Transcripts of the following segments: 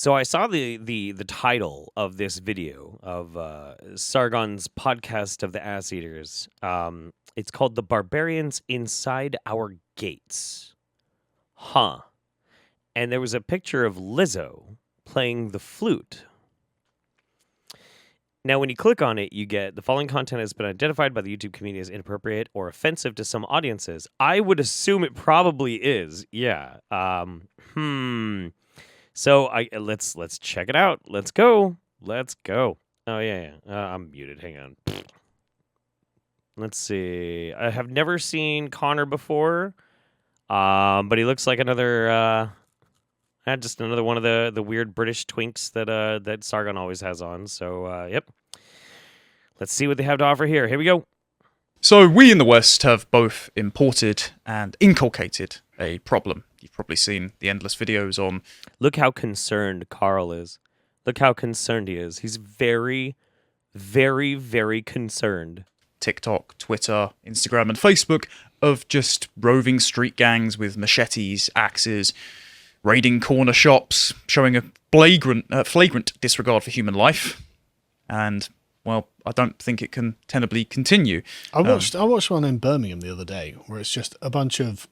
So I saw the title of this video of Sargon's podcast of the Ass Eaters. It's called "The Barbarians Inside Our Gates." Huh. And there was a picture of Lizzo playing the flute. Now, when you click on it, you get the following content has been identified by the YouTube community as inappropriate or offensive to some audiences. I would assume it probably is. Yeah. So let's check it out. Let's go. Oh yeah. I'm muted. Hang on. Let's see. I have never seen Connor before, but he looks like another. Just another one of the weird British twinks that Sargon always has on. So yep. Let's see what they have to offer here. Here we go. So we in the West have both imported and inculcated a problem. You've probably seen the endless videos on... Look how concerned Carl is. Look how concerned he is. He's very, very, very concerned. TikTok, Twitter, Instagram, and Facebook of just roving street gangs with machetes, axes, raiding corner shops, showing a flagrant disregard for human life. And, well, I don't think it can tenably continue. I watched one in Birmingham the other day where it's just a bunch of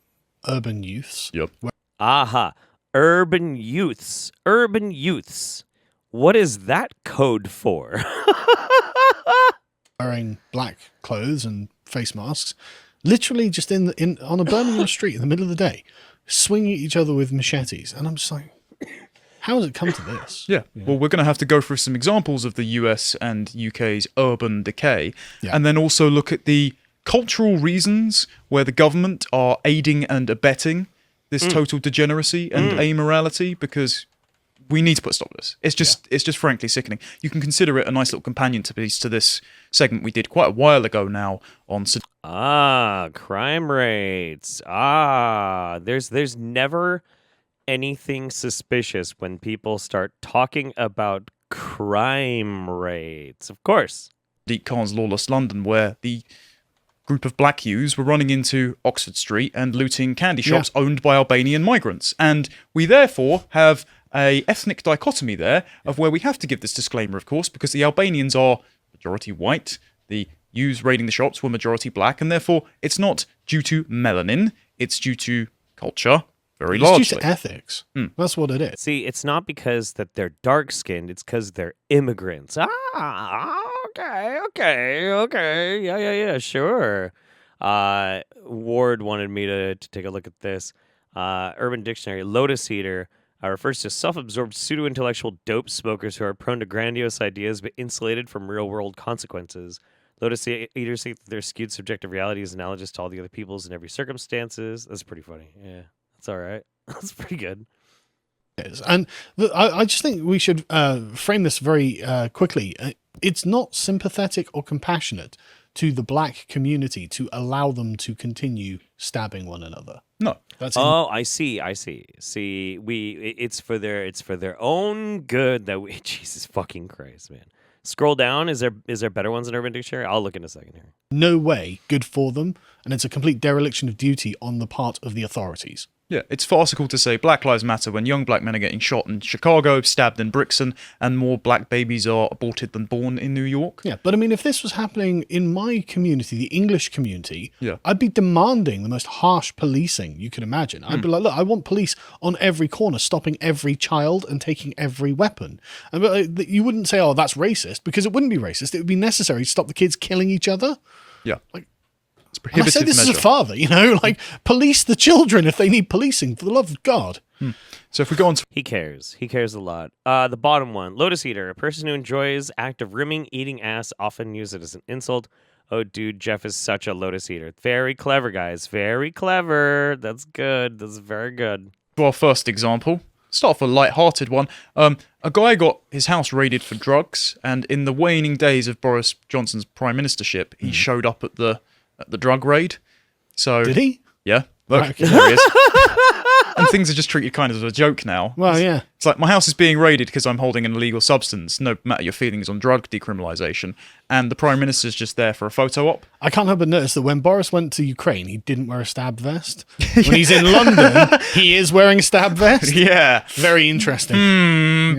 urban youths. Yep. Aha. Urban youths. Urban youths. What is that code for? Wearing black clothes and face masks, literally just on a Birmingham street in the middle of the day, swinging at each other with machetes. And I'm just like, how has it come to this? Yeah. Well, we're going to have to go through some examples of the US and UK's urban decay, and then also look at the cultural reasons where the government are aiding and abetting this total degeneracy and amorality, because we need to put a stop to this. It's just frankly sickening. You can consider it a nice little companion piece to this segment we did quite a while ago now on... crime rates. There's never anything suspicious when people start talking about crime rates. Of course. Sadiq Khan's Lawless London, where the group of black youths were running into Oxford Street and looting candy shops owned by Albanian migrants. And we therefore have a ethnic dichotomy there of where we have to give this disclaimer, of course, because the Albanians are majority white, the youths raiding the shops were majority black, and therefore it's not due to melanin, it's due to culture, very largely. It's due to ethics. That's what it is. See, it's not because that they're dark-skinned, it's because they're immigrants. Okay. Yeah, sure. Ward wanted me to take a look at this. Urban Dictionary, Lotus Eater refers to self-absorbed pseudo-intellectual dope smokers who are prone to grandiose ideas but insulated from real-world consequences. Lotus Eaters think that their skewed subjective reality is analogous to all the other people's in every circumstances. That's pretty funny. Yeah, that's all right. That's pretty good. And I just think we should frame this very quickly. It's not sympathetic or compassionate to the black community to allow them to continue stabbing one another. No. I see. See, it's for their own good that we... Jesus fucking Christ, man. Scroll down. Is there better ones in Urban Dictionary? I'll look in a second here. No way good for them, and it's a complete dereliction of duty on the part of the authorities. Yeah, it's farcical to say Black Lives Matter when young black men are getting shot in Chicago, stabbed in Brixton, and more black babies are aborted than born in New York. Yeah, but I mean, if this was happening in my community, the English community, I'd be demanding the most harsh policing you can imagine. I'd be like, look, I want police on every corner, stopping every child and taking every weapon. And you wouldn't say, oh, that's racist, because it wouldn't be racist. It would be necessary to stop the kids killing each other. Yeah. And I say this as a father, like, police the children if they need policing, for the love of God. So if we go on to... He cares a lot. The bottom one, Lotus Eater, a person who enjoys act of rimming, eating ass, often use it as an insult. Oh, dude, Jeff is such a Lotus Eater. Very clever, guys. Very clever. That's good. That's very good. For our first example, start off a light-hearted one. A guy got his house raided for drugs, and in the waning days of Boris Johnson's prime ministership, he showed up at the drug raid. So did he? Yeah. Look, Okay. there he is. and things are just treated kind of as a joke now. Well, yeah. It's like, my house is being raided because I'm holding an illegal substance, no matter your feelings on drug decriminalisation, and the Prime Minister's just there for a photo op. I can't help but notice that when Boris went to Ukraine, he didn't wear a stab vest. When he's in London, he is wearing a stab vest. Yeah. Very interesting.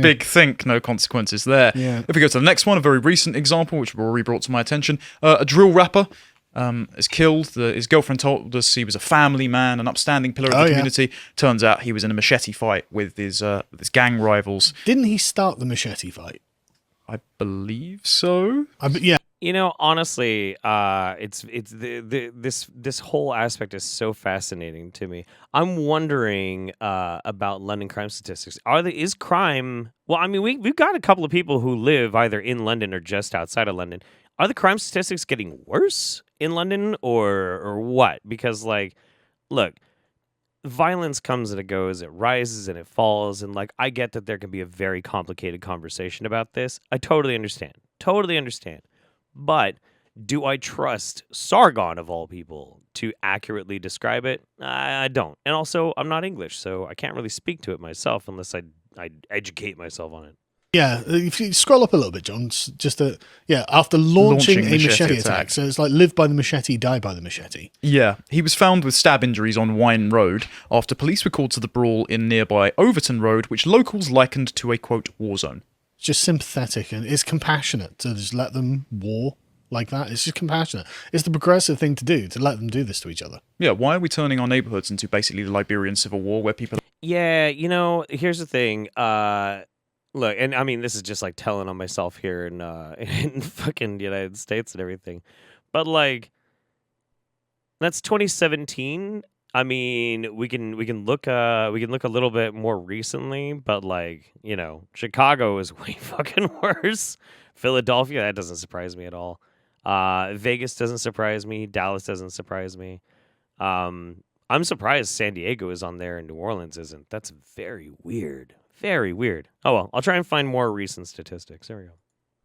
Big think, no consequences there. Yeah. If we go to the next one, a very recent example, which already brought to my attention, a drill rapper is killed. His girlfriend told us he was a family man, an upstanding pillar of the community. Turns out he was in a machete fight with his gang rivals. Didn't he start the machete fight? I believe so. Yeah. You know, honestly, this whole aspect is so fascinating to me. I'm wondering about London crime statistics. Is crime? Well, I mean, we've got a couple of people who live either in London or just outside of London. Are the crime statistics getting worse in London or what? Because, like, look, violence comes and it goes, it rises and it falls, and, like, I get that there can be a very complicated conversation about this. I totally understand. Totally understand. But do I trust Sargon, of all people, to accurately describe it? I don't. And also, I'm not English, so I can't really speak to it myself unless I educate myself on it. Yeah, if you scroll up a little bit, John, after launching a machete attack. So it's like live by the machete, die by the machete. Yeah, he was found with stab injuries on Wine Road after police were called to the brawl in nearby Overton Road, which locals likened to a, quote, war zone. It's just sympathetic and it's compassionate to just let them war like that. It's just compassionate. It's the progressive thing to do, to let them do this to each other. Yeah, why are we turning our neighborhoods into basically the Liberian Civil War where people... Yeah, you know, here's the thing. Look, and I mean, this is just like telling on myself here in fucking United States and everything. But, like, that's 2017. I mean, we can look a little bit more recently, but, like, you know, Chicago is way fucking worse. Philadelphia, that doesn't surprise me at all. Vegas doesn't surprise me. Dallas doesn't surprise me. I'm surprised San Diego is on there and New Orleans isn't. That's very weird. Very weird. Oh, well, I'll try and find more recent statistics. There we go.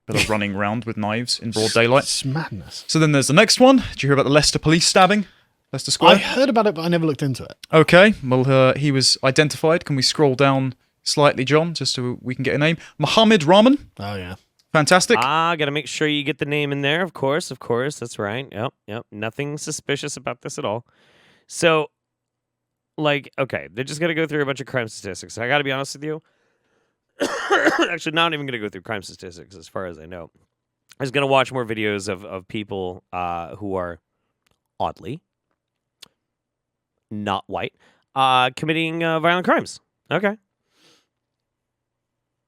People are running around with knives in broad daylight. It's madness. So then there's the next one. Did you hear about the Leicester police stabbing? Leicester Square? I heard about it, but I never looked into it. Okay, well, he was identified. Can we scroll down slightly, John, just so we can get a name? Mohammed Rahman. Oh, yeah. Fantastic. Gotta make sure you get the name in there, of course, that's right. Yep. Nothing suspicious about this at all. So, like, okay, they're just gonna go through a bunch of crime statistics. I gotta be honest with you. Actually, not even gonna go through crime statistics as far as I know. I was gonna watch more videos of people who are oddly not white committing violent crimes. Okay.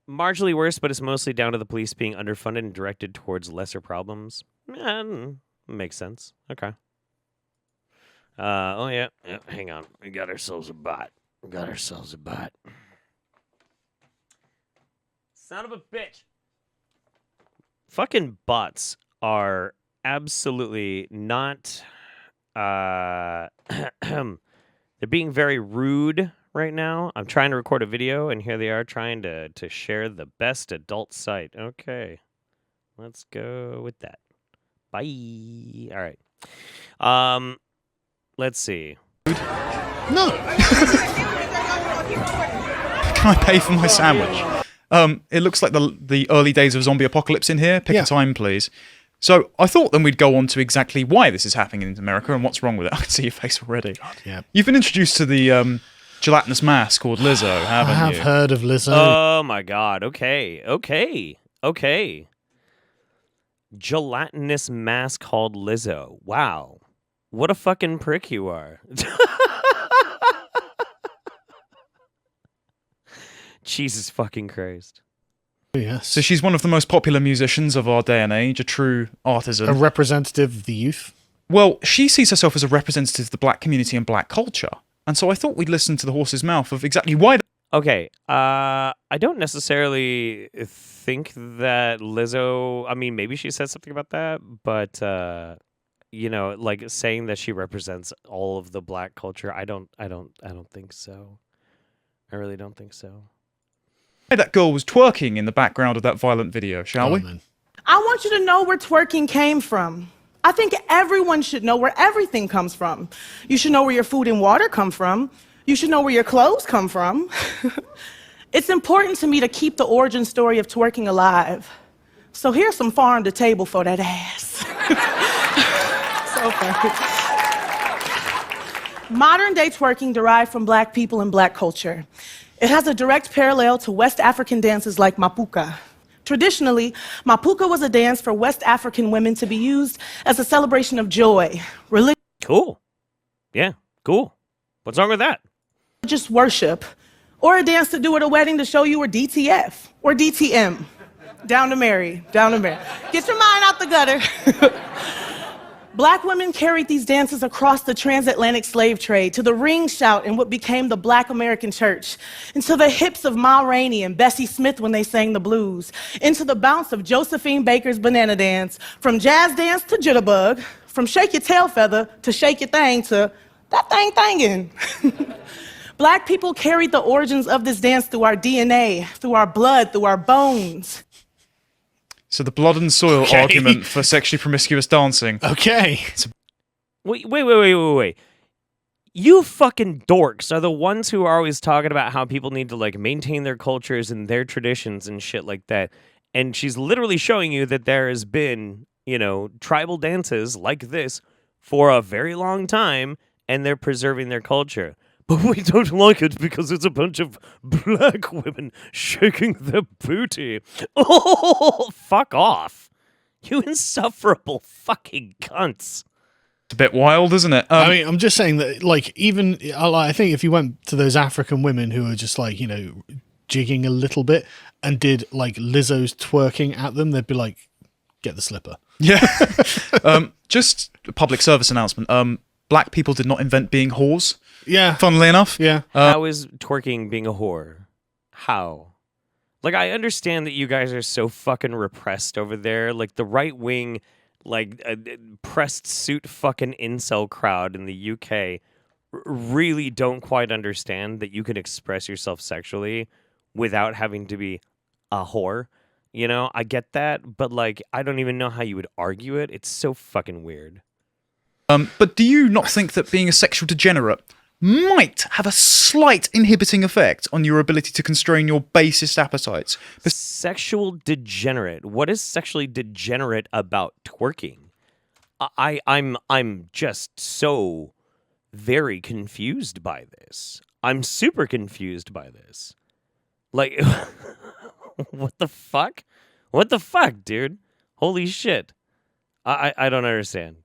Marginally worse, but it's mostly down to the police being underfunded and directed towards lesser problems. Makes sense. Okay. Oh, yeah. Hang on. We got ourselves a bot. Son of a bitch. Fucking bots are absolutely not... they're being very rude right now. I'm trying to record a video, and here they are trying to share the best adult site. Okay. Let's go with that. Bye. All right. Let's see. No. Can I pay for my sandwich? It looks like the early days of zombie apocalypse in here. Pick a time, please. So I thought then we'd go on to exactly why this is happening in America and what's wrong with it. I can see your face already. God, yeah. You've been introduced to the gelatinous mass called Lizzo, haven't you? I have heard of Lizzo. Oh my god. Okay. Gelatinous mass called Lizzo. Wow. What a fucking prick you are. Jesus fucking Christ. Yes. So she's one of the most popular musicians of our day and age, a true artisan. A representative of the youth. Well, she sees herself as a representative of the black community and black culture. And so I thought we'd listen to the horse's mouth of exactly why... Okay, I don't necessarily think that Lizzo... I mean, maybe she said something about that, but, you know, like saying that she represents all of the black culture, I don't think so. I really don't think so. That girl was twerking in the background of that violent video, shall we? Man. I want you to know where twerking came from. I think everyone should know where everything comes from. You should know where your food and water come from. You should know where your clothes come from. It's important to me to keep the origin story of twerking alive. So here's some farm to table for that ass. So funny. Modern day twerking derived from black people and black culture. It has a direct parallel to West African dances like mapuka. Traditionally, mapuka was a dance for West African women to be used as a celebration of joy, Cool. Yeah, cool. What's wrong with that? religious worship, or a dance to do at a wedding to show you were DTF or DTM. Down to Mary, down to Mary. Get your mind out the gutter. Black women carried these dances across the transatlantic slave trade to the ring shout in what became the Black American church, into the hips of Ma Rainey and Bessie Smith when they sang the blues, into the bounce of Josephine Baker's banana dance, from jazz dance to jitterbug, from shake your tail feather to shake your thing to that thing thangin'. Black people carried the origins of this dance through our DNA, through our blood, through our bones. So the blood and soil argument for sexually promiscuous dancing. Okay. Wait. You fucking dorks are the ones who are always talking about how people need to, like, maintain their cultures and their traditions and shit like that. And she's literally showing you that there has been, you know, tribal dances like this for a very long time, and they're preserving their culture. But we don't like it because it's a bunch of black women shaking their booty. Oh, fuck off. You insufferable fucking cunts. It's a bit wild, isn't it? I mean, I'm just saying that, like, even, I think if you went to those African women who are just, like, you know, jigging a little bit and did, like, Lizzo's twerking at them, they'd be like, get the slipper. Yeah. Just a public service announcement. Black people did not invent being whores. Yeah. Funnily enough. Yeah. How is twerking being a whore? How? Like, I understand that you guys are so fucking repressed over there. Like, the right wing, like, pressed suit fucking incel crowd in the UK really don't quite understand that you can express yourself sexually without having to be a whore. You know, I get that, but, like, I don't even know how you would argue it. It's so fucking weird. But do you not think that being a sexual degenerate might have a slight inhibiting effect on your ability to constrain your basest appetites? Sexual degenerate. What is sexually degenerate about twerking? I'm just so very confused by this. I'm super confused by this. Like, what the fuck? What the fuck, dude? Holy shit. I don't understand.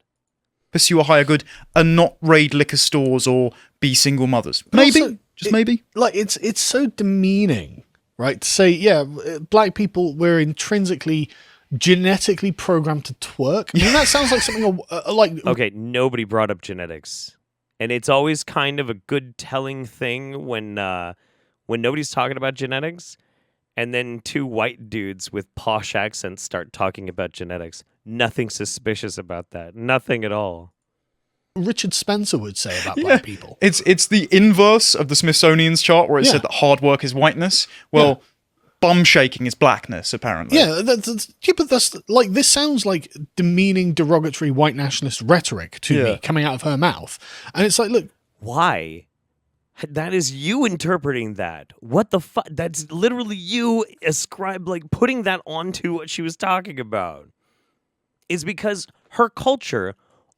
Pursue a higher good and not raid liquor stores or be single mothers. Maybe. Also, maybe. Like, it's so demeaning, right? To say, yeah, black people, we're intrinsically, genetically programmed to twerk. I mean, that sounds like something like... Okay, nobody brought up genetics. And it's always kind of a good telling thing when nobody's talking about genetics, and then two white dudes with posh accents start talking about genetics. Nothing suspicious about that. Nothing at all. Richard Spencer would say about black people. It's the inverse of the Smithsonian's chart where it said that hard work is whiteness. Well, bum shaking is blackness, apparently. Yeah, but that's like, this sounds like demeaning, derogatory white nationalist rhetoric to me coming out of her mouth. And it's like, look. Why? That is you interpreting that. What the fuck? That's literally you putting that onto what she was talking about. Is because her culture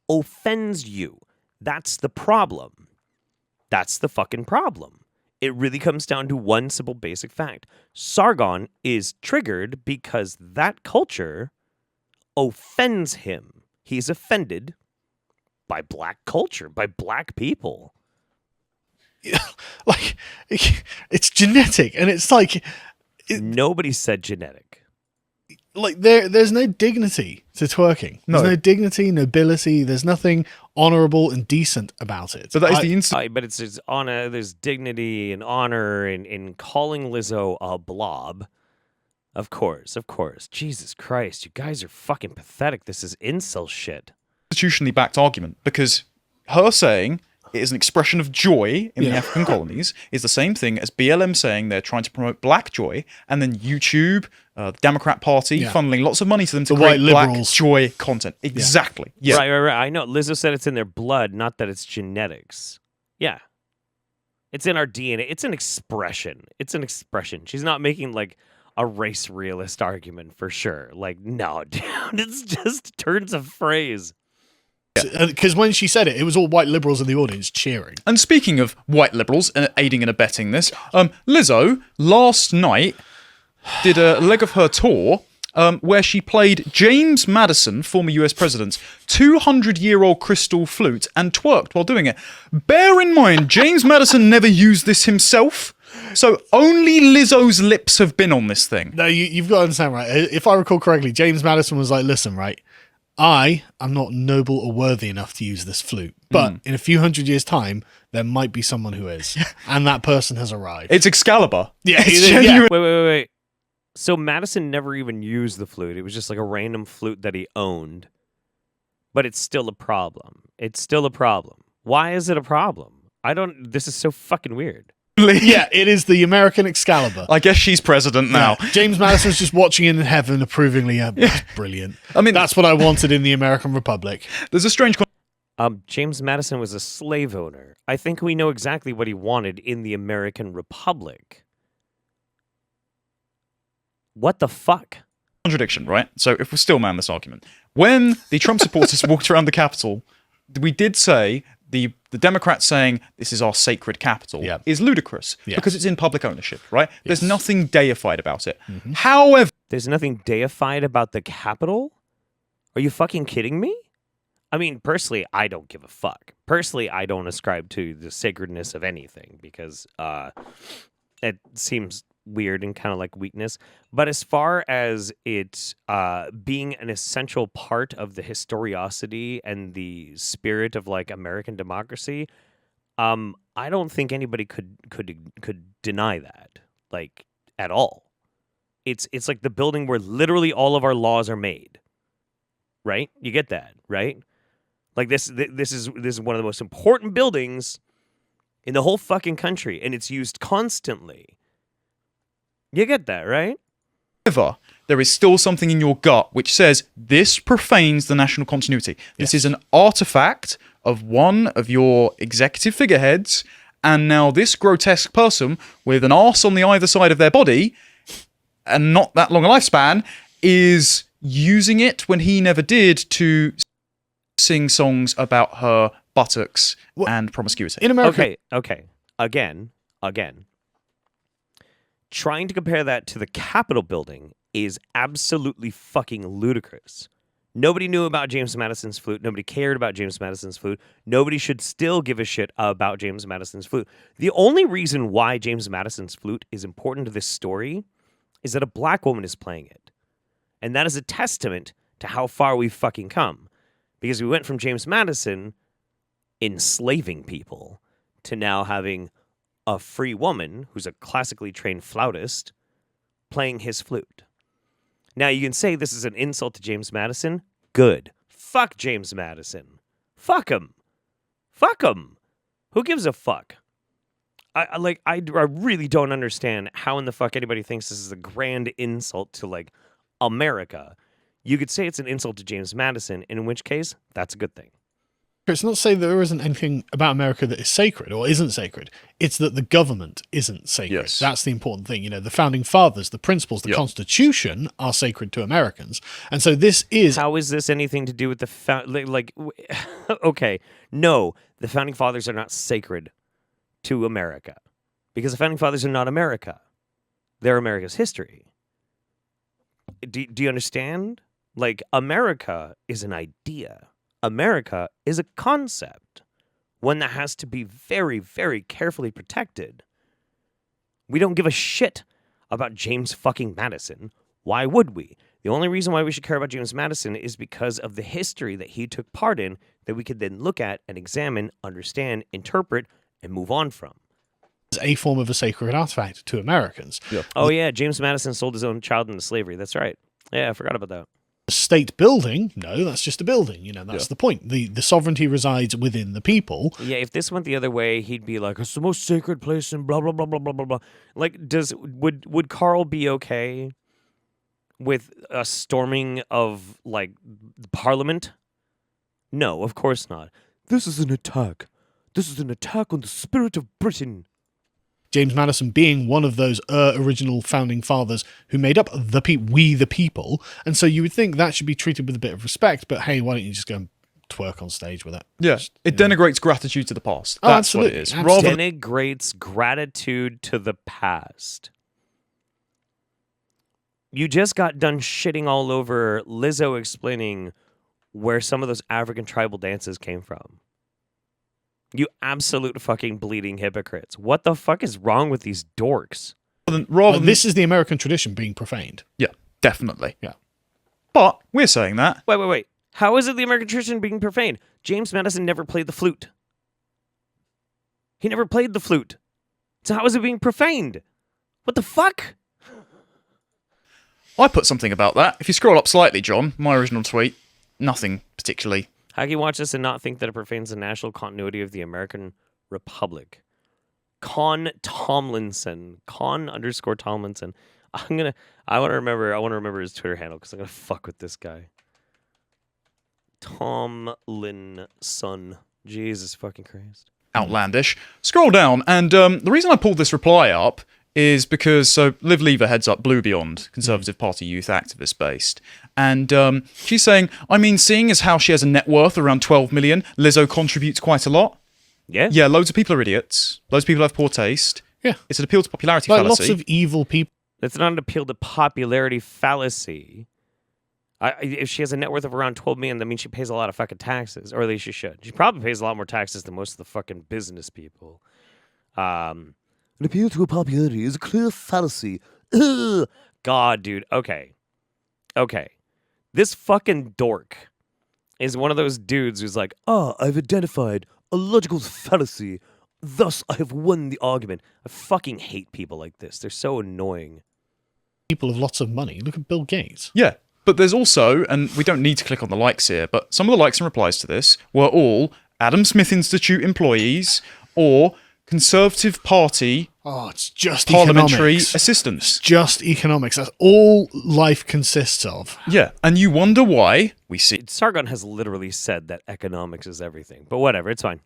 offends you. That's the problem. That's the fucking problem. It really comes down to one simple basic fact. Sargon is triggered because that culture offends him. He's offended by black culture, by black people. Like, it's genetic, and it's like... Nobody said genetic. Like, there's no dignity to twerking. There's no dignity, nobility. There's nothing honorable and decent about it. But that is the instant. But it's honor. There's dignity and honor in calling Lizzo a blob. Of course. Jesus Christ, you guys are fucking pathetic. This is incel shit. Constitutionally backed argument, because her saying it is an expression of joy in the African colonies is the same thing as BLM saying they're trying to promote black joy, and then YouTube, the Democrat Party, funneling lots of money to them to create black joy content. Exactly. Right. I know. Lizzo said it's in their blood, not that it's genetics. Yeah. It's in our DNA. It's an expression. It's an expression. She's not making like a race realist argument for sure. Like, no, dude, it's just turns of phrase. Because when she said it, it was all white liberals in the audience cheering. And speaking of white liberals aiding and abetting this, Lizzo last night did a leg of her tour where she played James Madison, former US president, 200-year-old crystal flute and twerked while doing it. Bear in mind, James Madison never used this himself, so only Lizzo's lips have been on this thing. No, you've got to understand, right? If I recall correctly, James Madison was like, listen, right, I am not noble or worthy enough to use this flute, but in a few hundred years' time, there might be someone who is, and that person has arrived. It's Excalibur. Yeah, it's yeah. genuine. Wait. So Madison never even used the flute. It was just like a random flute that he owned. But it's still a problem. It's still a problem. Why is it a problem? This is so fucking weird. Yeah, it is the American Excalibur. I guess she's president now. Yeah. James Madison's just watching in heaven approvingly. That's brilliant. I mean, that's what I wanted in the American Republic. There's a strange... James Madison was a slave owner. I think we know exactly what he wanted in the American Republic. What the fuck? Contradiction, right? So if we're still man this argument, when the Trump supporters walked around the Capitol, we did say the Democrats saying this is our sacred capital is ludicrous because it's in public ownership, right? There's nothing deified about it. However, there's nothing deified about the Capitol? Are you fucking kidding me? I mean, personally, I don't give a fuck. Personally, I don't ascribe to the sacredness of anything because it seems weird and kind of like weakness. But as far as it being an essential part of the historiosity and the spirit of like American democracy, I don't think anybody could deny that, like, at all. It's like the building where literally all of our laws are made. Right? You get that, right? Like this is one of the most important buildings in the whole fucking country, and it's used constantly. You get that, right? However, there is still something in your gut which says this profanes the national continuity. This is an artifact of one of your executive figureheads, and now this grotesque person with an arse on the either side of their body and not that long a lifespan is using it when he never did to sing songs about her buttocks and promiscuity. In America. Okay. Again. Trying to compare that to the Capitol building is absolutely fucking ludicrous. Nobody knew about James Madison's flute. Nobody cared about James Madison's flute. Nobody should still give a shit about James Madison's flute. The only reason why James Madison's flute is important to this story is that a black woman is playing it. And that is a testament to how far we've fucking come. Because we went from James Madison enslaving people to now having a free woman who's a classically trained flautist playing his flute. Now, you can say this is an insult to James Madison. Good. Fuck James Madison. Fuck him. Who gives a fuck? I really don't understand how in the fuck anybody thinks this is a grand insult to, like, America. You could say it's an insult to James Madison, in which case, that's a good thing. It's not to say that there isn't anything about America that is sacred or isn't sacred. It's that the government isn't sacred. Yes. That's the important thing. You know, the founding fathers, the principles, the Constitution are sacred to Americans. And so this is... How is this anything to do with okay, no, the founding fathers are not sacred to America because the founding fathers are not America. They're America's history. Do you understand? Like, America is an idea. America is a concept, one that has to be very, very carefully protected. We don't give a shit about James fucking Madison. Why would we? The only reason why we should care about James Madison is because of the history that he took part in that we could then look at and examine, understand, interpret, and move on from. It's a form of a sacred artifact to Americans. Yeah. Oh, yeah, James Madison sold his own child into slavery. That's right. Yeah, I forgot about that. State building, no, that's just a building. You know, that's the point. The sovereignty resides within the people. Yeah, if this went the other way, he'd be like, it's the most sacred place and blah, blah, blah, blah, blah, blah, blah. Like, would Carl be okay with a storming of, like, Parliament? No, of course not. This is an attack. This is an attack on the spirit of Britain. James Madison being one of those original founding fathers who made up we the people. And so you would think that should be treated with a bit of respect, but hey, why don't you just go and twerk on stage with it? Yeah, it denigrates gratitude to the past. That's what it is. Denigrates gratitude to the past. You just got done shitting all over Lizzo explaining where some of those African tribal dances came from. You absolute fucking bleeding hypocrites. What the fuck is wrong with these dorks? This is the American tradition being profaned. Yeah, definitely. Yeah. But we're saying that. Wait. How is it the American tradition being profaned? James Madison never played the flute. He never played the flute. So how is it being profaned? What the fuck? I put something about that. If you scroll up slightly, John, my original tweet, nothing particularly. How can you watch this and not think that it profanes the national continuity of the American Republic? Con_Tomlinson. I want to remember his Twitter handle because I'm gonna fuck with this guy. Tomlinson. Jesus fucking Christ. Outlandish. Scroll down, and the reason I pulled this reply up is because, Liv Lever heads up Blue Beyond, Conservative Party youth activist based, and she's saying, seeing as how she has a net worth around 12 million, Lizzo contributes quite a lot. Yeah? Yeah, loads of people are idiots. Loads of people have poor taste. Yeah. It's an appeal to popularity like fallacy. Lots of evil people. It's not an appeal to popularity fallacy. If she has a net worth of around 12 million, that means she pays a lot of fucking taxes, or at least she should. She probably pays a lot more taxes than most of the fucking business people. An appeal to popularity is a clear fallacy. Ugh. God, dude. Okay. This fucking dork is one of those dudes who's like, I've identified a logical fallacy. Thus, I have won the argument. I fucking hate people like this. They're so annoying. People have lots of money. Look at Bill Gates. Yeah. But there's also, and we don't need to click on the likes here, but some of the likes and replies to this were all Adam Smith Institute employees or Conservative Party it's just parliamentary economics. assistants. It's just economics. That's all life consists of. Yeah, and you wonder why we see Sargon has literally said that economics is everything, but whatever, it's fine.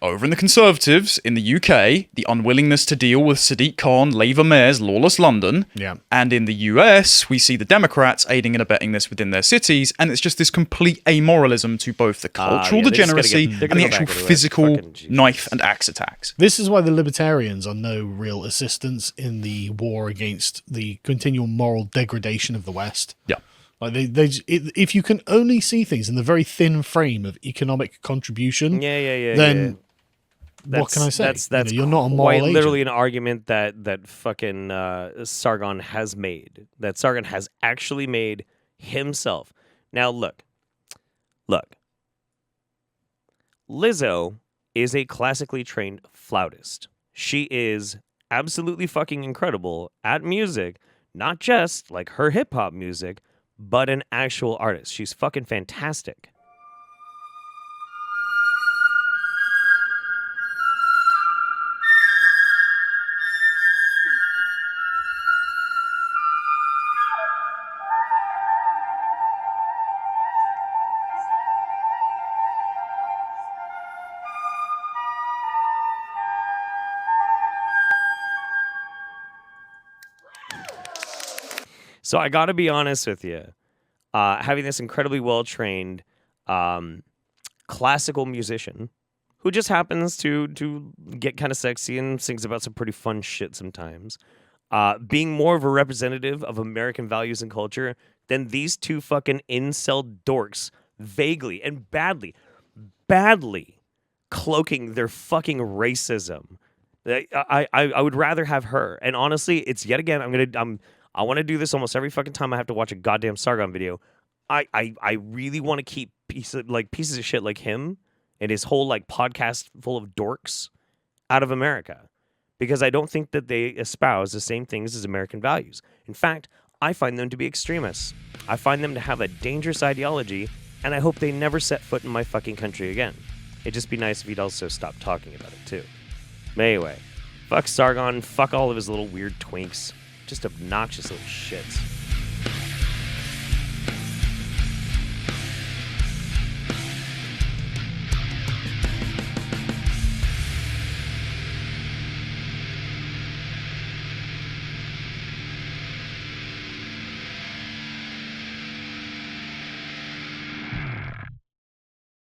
over in the Conservatives in the UK, the unwillingness to deal with Sadiq Khan, Labour Mayor's lawless London. Yeah. And in the US, we see the Democrats aiding and abetting this within their cities, and it's just this complete amoralism to both the cultural degeneracy and the actual physical knife and axe attacks. This is why the libertarians are no real assistance in the war against the continual moral degradation of the West. Yeah. Like if you can only see things in the very thin frame of economic contribution, then what can I say? That's you're not a moral quite agent. literally an argument that fucking Sargon has made. That Sargon has actually made himself. Now look. Lizzo is a classically trained flautist. She is absolutely fucking incredible at music, not just like her hip hop music, but an actual artist. She's fucking fantastic. So I got to be honest with you. Having this incredibly well-trained classical musician who just happens to get kind of sexy and sings about some pretty fun shit sometimes, being more of a representative of American values and culture than these two fucking incel dorks vaguely and badly cloaking their fucking racism. I would rather have her. And honestly, it's yet again, I want to do this almost every fucking time I have to watch a goddamn Sargon video. I really want to keep pieces of shit like him and his whole like podcast full of dorks out of America, because I don't think that they espouse the same things as American values. In fact, I find them to be extremists. I find them to have a dangerous ideology, and I hope they never set foot in my fucking country again. It'd just be nice if he'd also stop talking about it too. But anyway, fuck Sargon, fuck all of his little weird twinks. Just obnoxious little shits.